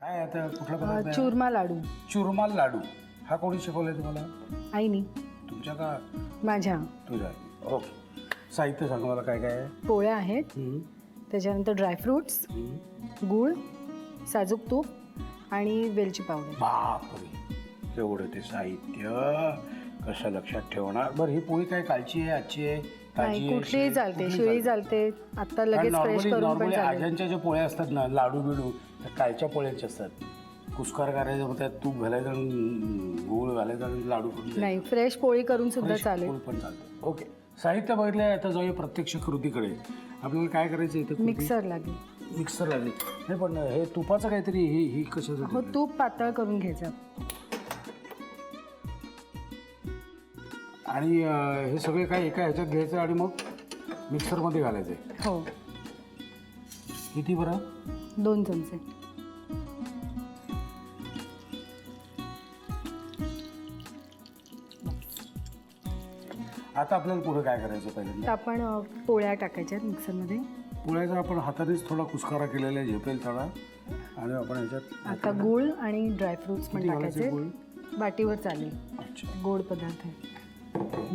काय आता कुठला पदार्थ आहे? चुरमा लाडू. चुरमा लाडू हा कोणी शिकवलाय तुम्हाला? आईनी. तुमच्या का माझ्या. तुझ्या? ओके. साहित्य सांग मला काय काय आहे. पोळ्या आहेत, त्याच्यानंतर ड्रायफ्रुट्स, गूळ, साजूक तूप आणि वेलची पावडर. बापरे, एवढं ते साहित्य कसं लक्षात ठेवणार? बरं, ही पोळी काय कालची आहे, आजची आहे? नाही, कुठलीही चालते, शिळी चालते, आता लगेच फ्रेश करून पण चालेल. आज्यांच्या ज्या पोळ्या असतात ना, लाडू बिडू, त्या कालच्या पोळ्याच्या असतात. कुस्कार करायचं, मग त्यात तूप घालायचं आणि गूळ घालायचं आणि लाडू करून. नाही, फ्रेश पोळी करून सुद्धा चालेल. पोळी पण चालते. ओके, साहित्य बघितलं. आता जाऊया प्रत्यक्ष कृतीकडे. आपल्याला काय करायचं इथे? मिक्सर लागेल. मिक्सर लागेल. नाही, पण हे तुपाचं काहीतरी ही कशासाठी? हो, तूप पातळ करून घ्यायचं आणि हे सगळे काय एका ह्याच्यात घ्यायचं आणि मग मिक्सरमध्ये घालायचे. हो. किती बरं? 2 चमचे. आता आपल्याला पुढे काय करायचं? पहिल्यांदा आपण पोळ्या टाकायच्या मिक्सरमध्ये. पोळ्याचा आपण हातानेच थोडा कुस्कारा केलेला आहे, झेपेल थोडा. आणि आपण ह्याच्यात आता गूळ आणि ड्रायफ्रुट्स पण टाकायचे. गूळ वाटीवर चालेल. अच्छा, गोड पदार्थ आहे.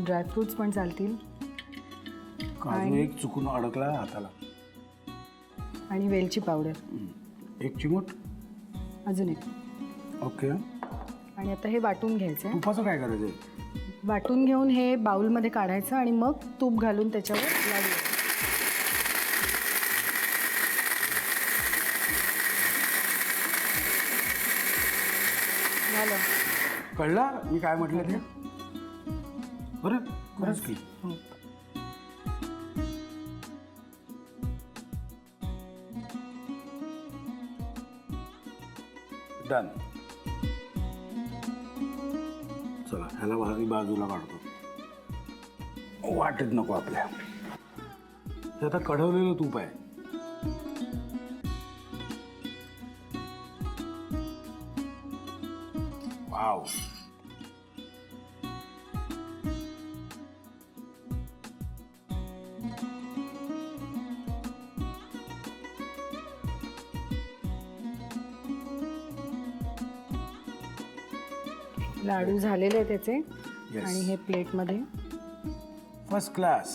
ड्रायफ्रुट्स पण चालतील. काजू एक चुकून अडकला हाताला. आणि वेलची पावडर 1 चिमूट. अजून एक. ओके. आणि आता हे वाटून घ्यायचं. तुपाचं काय करायचं? वाटून घेऊन हे बाउलमध्ये काढायचं आणि मग तूप घालून त्याच्यावर लाडू. झालं. कळलं मी काय म्हटलं ते? बरं, खरंच की. हो. डन. चला, ह्याला बाजूला काढतो. वाटेत नको आपल्या. हे आता कढवलेलं तूप आहे. वाव. लाडू झालेले आहे त्याचे. Yes. आणि हे प्लेटमध्ये फर्स्ट क्लास.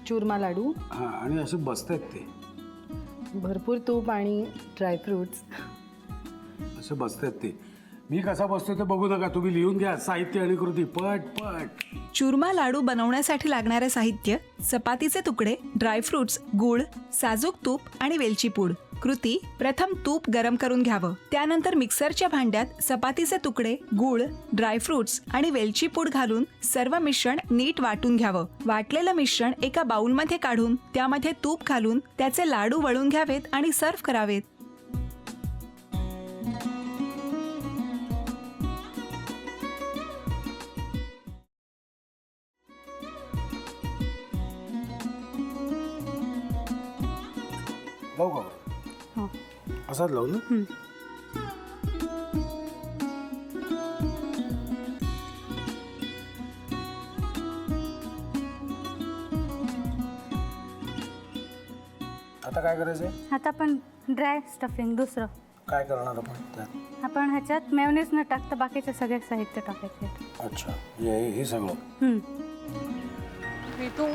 चुरमा लाडू. हां, आणि असे बसतात ते. भरपूर तूप आणि ड्रायफ्रुट्स. असे बसतात ते. मी कसा बसतो ते बघू नका, तुम्ही लिहून घ्या. साहित्य आणि कृती पट पट. चुरमा लाडू बनवण्यासाठी लागणारे साहित्य: चपातीचे तुकडे, ड्रायफ्रुट्स, गूळ, साजूक तूप आणि वेलची पूड. कृती: प्रथम तूप गरम करून घ्यावं. त्यानंतर मिक्सरच्या भांड्यात चपातीचे तुकडे, गूळ, ड्रायफ्रुट्स आणि वेलची पूड घालून सर्व मिश्रण नीट वाटून घ्यावं. वाटलेलं मिश्रण एका बाउलमध्ये काढून त्यामध्ये तूप घालून त्याचे लाडू वळून घ्यावेत आणि सर्व्ह करावेत. लावू का? हो. असाच लावू ना? आता काय करायचंय? आता आपण ड्राय स्टफिंग दुसरं काय करणार आपण त्यात? आपण ह्याच्यात मेयोनीज न टाकता बाकीचे सगळे साहित्य टाकायचे. अच्छा, हे सगळं. ऋतू,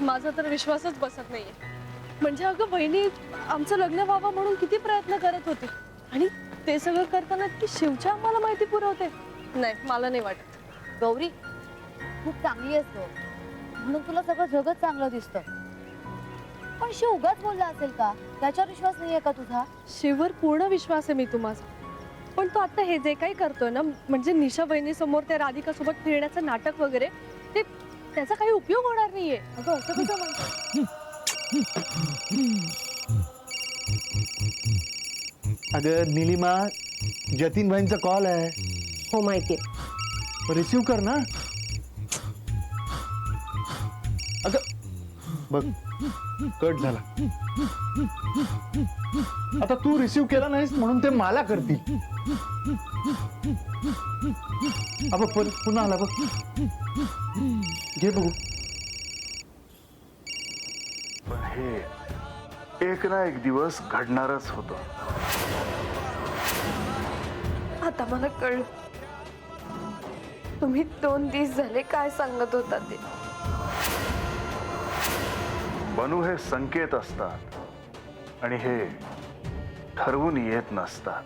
माझा तर विश्वासच बसत नाहीये. म्हणजे अगं बहिणी, आमचं लग्न व्हावं म्हणून किती प्रयत्न करत होते आणि ते सगळं करताना की शिवच्या आम्हाला माहिती पुरवते. नाही, मला नाही वाटत. गौरी, खूप चांगली आहेस गं, म्हणून तुला सगळं जगच चांगलं दिसतं. पण शिव उगाच बोलला असेल का? त्याच्यावर विश्वास नाहीये का तुझा? शिववर पूर्ण विश्वास आहे मी माझा. पण तो आता हे जे काही करतोय ना, म्हणजे निशा बहिणी समोर त्या राधिका सोबत फिरण्याचं नाटक वगैरे, ते त्याचा काही उपयोग होणार नाहीये. अगं असं कसं म्हणतो? अगं नीलिमा, जतीन भाईंचा कॉल आहे. हो माहितीये. रिसीव कर ना. अगं बघ, कट झाला. आता तू रिसीव केला नाहीस म्हणून ते मला करतील. अब पुन्हा आला बघ. घे बघू. हे एक ना एक दिवस घडणारच होतं. आता मला कळलं तुम्ही 2 दिवस झाले काय सांगत होता ते. बनू हे संकेत असतात आणि हे ठरवून येत नसतात.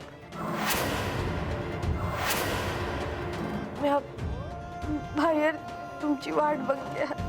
मी बाहेर तुमची वाट बघते.